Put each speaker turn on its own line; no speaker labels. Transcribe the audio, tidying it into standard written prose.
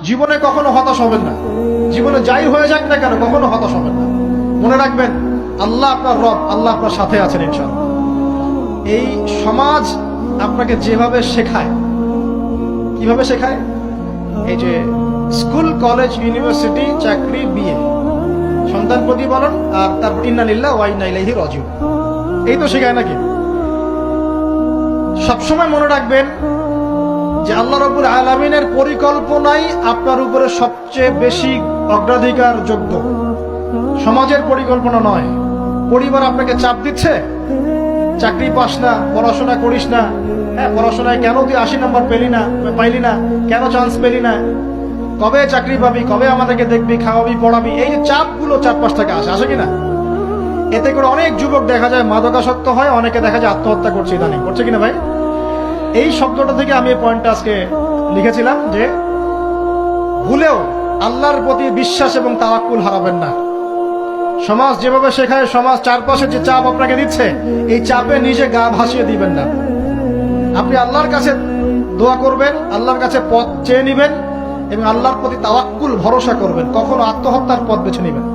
জীবনে কখনো হতাশ হবেন না। জীবনে যাই হয়ে যাক না কেন কখনো হতাশ হবেন না। মনে রাখবেন আল্লাহ আপনার রব, আল্লাহ আপনার সাথে আছেন ইনশাআল্লাহ। এই সমাজ আপনাকে যেভাবে শেখায়, কিভাবে শেখায়, এই যে স্কুল, কলেজ, ইউনিভার্সিটি, চাকরি, বিয়ে, সন্তান প্রতিপালন, আর তারপর ইন্না লিল্লাহি ওয়া ইন্না ইলাইহি রাজিউন, এই তো শেখায় নাকি? সবসময় মনে রাখবেন যে আল্লাহ রাব্বুল আলামিনের পরিকল্পনাই আপনার উপরে সবচেয়ে বেশি অগ্রাধিকার যোগ্য, সমাজের পরিকল্পনা নয়। পরিবার আপনাকে চাপ দিচ্ছে, চাকরি পাস না, পড়াশোনা করিস না, হ্যাঁ পড়াশোনায় কেন তুই 80 নম্বর পাইলি না, কেন চান্স পেলি না, কবে চাকরি পাবি, কবে আমাদেরকে দেখবি, খাওয়াবি, পড়াবি, এই যে চাপগুলো চারপাশ থেকে আসে কিনা, এতে করে অনেক যুবক দেখা যায় মাদকাসক্ত হয়, অনেকে দেখা যায় আত্মহত্যা করছে, ইদানিং করছে কিনা ভাই? এই শব্দটা থেকে আমি এই পয়েন্টটা আজকে লিখেছিলাম যে ভুলেও আল্লাহর প্রতি বিশ্বাস এবং তাওয়াক্কুল হারাবেন না। সমাজ যেভাবে শেখায়, সমাজ চারপাশে যে চাপ আপনাকে দিচ্ছে, এই চাপে নিজে গা ভাসিয়ে দিবেন না। আপনি আল্লাহর কাছে দোয়া করবেন, আল্লাহর কাছে পথ চেয়ে নিবেন এবং আল্লাহর প্রতি তাওয়াক্কুল ভরসা করবেন, কখনো আত্মহত্যার পথ বেছে নিবেন।